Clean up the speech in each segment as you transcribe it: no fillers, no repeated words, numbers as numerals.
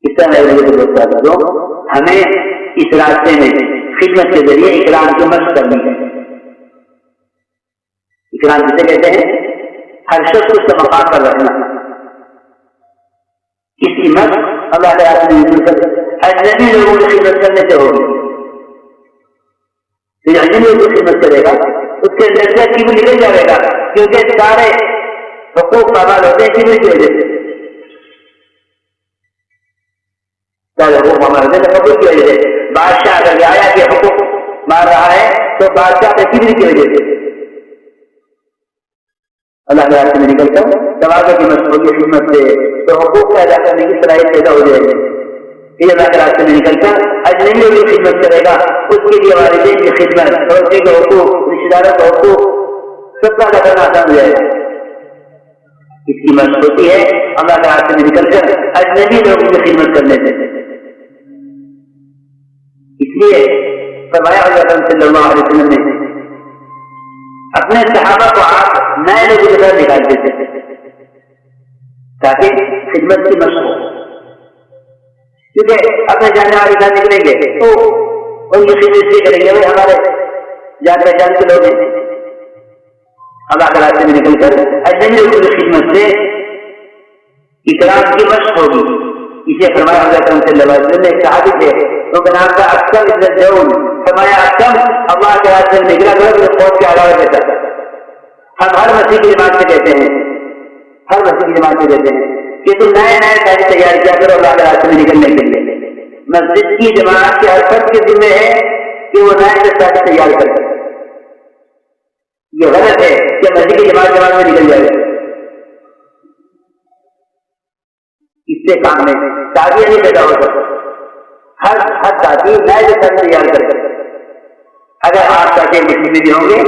اس طرح ہمیں اس راستے میں خدمت کے ذریعے اکرام کی مشق کرنی ہے. اکرام جسے کہتے ہیں ہر شخص کو اس کا مقام پر رکھنا. اس کی مشق اللہ تعالیٰ اجنبی لوگوں کی خدمت کرنے سے ہوگی. جو اجنبی لوگوں کی خدمت کرے گا اس کے درجہ کی بھی نکل جائے گا, کیونکہ سارے حقوق پامال ہوتے ہیں کبر کی وجہ سے. سارے حقوق پامال ہوتے ہیں حقوق کی وجہ سے. بادشاہ اگر آیا کہ حقوق مار رہا ہے تو بادشاہ کے کبر کی وجہ سے اللہ کے راستے میں نکل کر توازن کی مشق ہوگی خدمت سے, تو حقوق کا ادا کرنے کی صلاحیت پیدا ہو جائے گی. یہ اللہ کے راستے میں نکل کر اجنبیوں کی خدمت کرے گا, اس کے لیے والدین کی خدمت, پڑوسی کے حقوق, رشتے داروں کا حقوق سب کا ادا کرنا آسان ہو جائے گا. اس کی مشق ہوتی ہے اللہ کے راستے میں نکل کر اجنبی لوگوں کی خدمت کرنے سے. اس لیے فرمایا حضرت صلی اللہ علیہ وسلم نے اپنے صحابہ کو آپ نئے لوگوں کی طرح نکالتے تھے تاکہ خدمت کی مشق ہو. کیونکہ اپنے جاننے والے ساتھ نکلیں گے تو ان کی خدمت سے کریں گے, وہ ہمارے جان پہچان کے لوگ ہیں. اللہ کے راستے میں نکل کر اجنبی لوگوں کی خدمت سے اکرام کی مشق ہوگی. اسے فرمایا حضرت صلی اللہ علیہ وسلم نے ایک صحابی تھے ان کا نام تھا اکثر ابن الجون. فرمایا اکثر اللہ کے راستے میں نکلا کر فوج کے علاوہ دیتا تھا. ہم ہر مسیح کی جماعت سے کہتے ہیں, ہر مسیح کی جماعت سے کہتے ہیں کہ تم نئے نئے ساتھی تیار کیا کرو اللہ کے راستے میں نکلنے کے لیے. مسجد کی جماعت کے ہر فرد کے ذمہ ہے کہ وہ نئے نئے ساتھی تیار کرے. یہ غلط ہے کہ مسجد کی جماعت میں نکل جائے. اس سے کام میں ساتھی نہیں پیدا ہو سکتا. ہر ساتھی نئے ساتھی تیار کرے. اگر 8 ساتھی مسجد میں بھی ہوں گے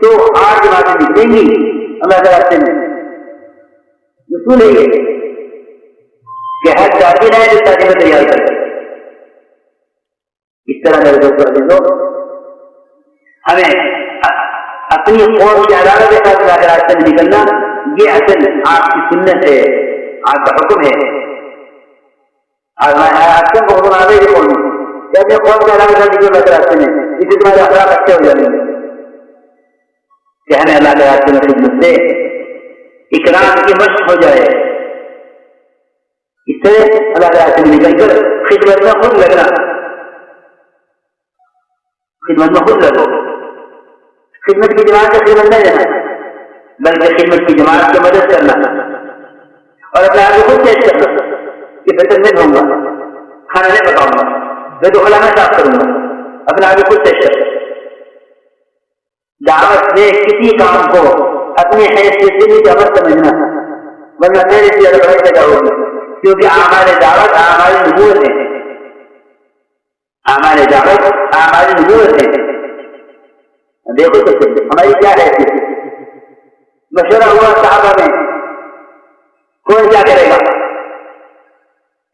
تو 8 جماعتیں نکلیں گی اللہ کے راستے میں. اصول ہے یہ کہ ہر ساتھی نئے ساتھی میں تیار کرے. اس طرح میرے دوستوں ہمیں اپنی قوم کی عدالت کے ساتھ اللہ کے راستے میں نکلنا یہ اصل آپ کی سنت ہے, آپ کا حکم ہے. آپ کو حکم آ گئی قوم کہ اپنے قوم کی عدالت کے ساتھ اللہ کے راستے میں, اس سے تمہارے اخلاق اچھے ہو جائیں گے. کہ ہمیں اللہ کے راستے میں خدمت سے اکرام کی مشق ہو جائے. اس سے اللہ کے راستے میں نکل کر خدمت میں خود لگنا, خدمت میں خود لگو. خدمت کی جماعت سے خدمت نہیں لینا بلکہ خدمت کی جماعت کی مدد کرنا اور اپنے آپ کو خود پیش کرنا کہ بہتر میں دوں گا, کھانا نہیں پکاؤں گا, میں تو خلا میں صاف کروں گا. اپنے آپ کو خود پیش کرنا. دعوت سے کسی کام کو اپنی حیثیت سے بھی دعوت سمجھنا, ورنہ میرے سے زیادہ بڑے پیدا ہوگی. کیونکہ ہمارے دعوت ہماری نبوت ہے, ہمارے دعوت ہماری نبوت ہے. دیکھو تو ہماری کیا حیثیت ہے. مشورہ ہوا صحابہ میں کون کیا کرے گا.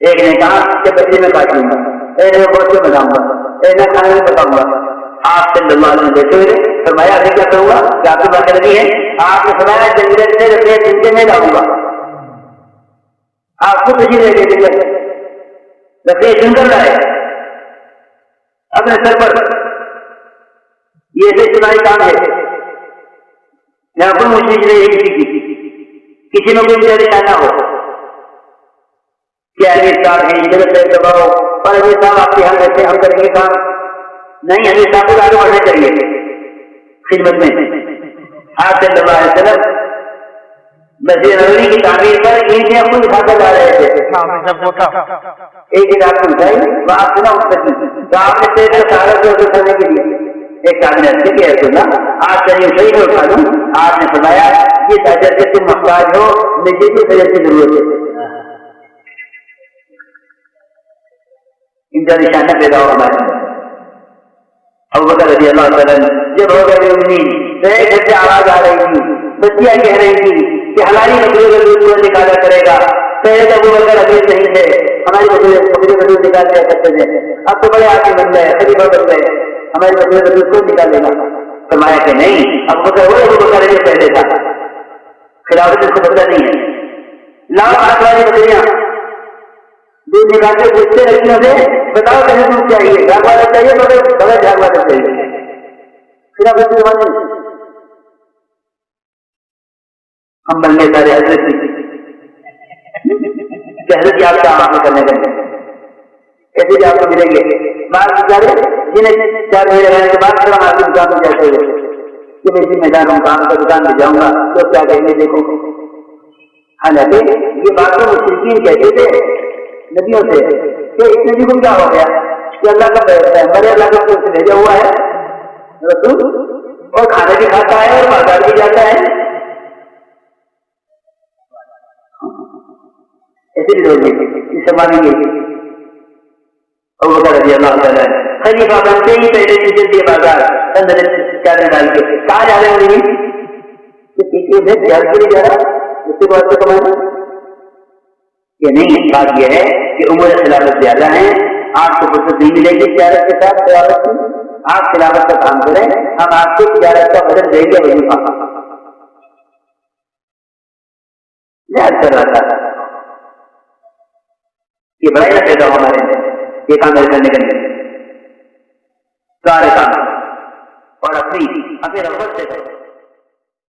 ایک نے کہا کہ بچے میں کاٹ لوں گا, ایک نے گوشت میں بناؤں گا, ایک نے کھانے میں پکاؤں گا. آپ صلی اللہ علیہ وسلم بیٹھے ہوئے فرمایا ابھی کیا کروں گا کہ آپ کی بات نہیں ہے. آپ نے فرمایا جنگل سے رفیع جنگے میں لاؤں گا. آپ کو کسی رہے جنگل رفیع جنگل لائے اپنے سر پر. یہ ایسے تمہاری کام ہے یہاں کوئی مشکل نہیں ہے کسی میں کوئی مجھے نہ ہو کہ امیر صاحب ہیں ادھر سے دباؤ اور امیر صاحب آپ کے ہم رہتے ہم کریں گے کام نہیں. امیر صاحب کو آگے بڑھنا چاہیے خدمت میں. آپ صلی اللہ علیہ وسلم مسجد نبوی کی تعمیر پر اینٹیں خود اٹھا کر لا رہے تھے. ایک آپ کو اٹھائی وہ آپ سنا تو آپ نے پیٹ کا سہارا سے اٹھانے کے لیے ایک کابینت سے کہ ایسے نا آپ چلیے صحیح میں اٹھا دوں. آپ نے فرمایا جس اجر سے تم محتاج ہو مجھے کس اجر کی ضرورت ہے. ان کا نشانہ پیدا ہو ہمارے. ابوبکر رضی اللہ تعالیٰ جب ہو گئے تو ایک گھر سے آواز آ رہی تھی, بچیاں کہہ رہی تھی کہ ہماری بکری کا دودھ نکالا کرے گا. پہلے تو ابوبکر ابھی نہیں تھے, ہماری بکری کا دودھ نکال دیا کرتے تھے. اب تو بڑے آگے بن گئے, خلیفہ بن گئے, ہماری بکری کا دودھ کون نکالے گا. فرمایا کہ نہیں, ابوبکر وہ ابوبکر جو پہلے تھا خلافت اس کو بدلا نہیں ہے. لاؤ ہاتھ والی بکریاں دودھ جاتے پوچھتے لڑکیوں سے بتاؤ کہیں دودھ چاہیے، گھر والا چاہیے بغیر گھر والا چاہیے، پھر آپ اس زمانے ہم بننے سارے حضرت کی آپ کا حاصل کرنے لگے، ایسے بھی آپ کو ملیں گے بعض بیچارے جنہیں 4 مہینے رہنے کے بعد پھر ہماری دکان میں جاتے ہوئے کہ میں اسی میدان ہوں کام کا دکان میں جاؤں گا تو کیا کہیں گے دیکھو، حالانکہ یہ بات تو مشرکین کہتے تھے نبیوں سے کہ اس نبی کو کیا ہو گیا کہ اللہ کا پیغمبر اللہ کا سے بھیجا ہوا ہے رسول اور کھانا بھی کھاتا ہے اور بازار بھی جاتا ہے، ایسے بھی لوگ اس زمانے کے ابوبکر رضی اللہ تعالیٰ خلیفہ بنتے ہی پہلے چیزیں دیے بازار اندر چادر ڈال کے کہاں جا رہے ہیں میں تیار کے لیے جا رہا اس کے بعد کمانا کہ نہیں، بات یہ ہے کہ عمر خلافت زیادہ ہیں، آپ کو فرصت نہیں ملے گی تجارت کے ساتھ خلافت کی، آپ خلافت کا کام کریں، ہم آپ کو تجارت کا بدل دیں گے وہی یاد کر رہا تھا کہ بڑا ہی پیدا ہو ہمارے یہ کام کرنے کے لیے سارے کام اور اپنی رغبت سے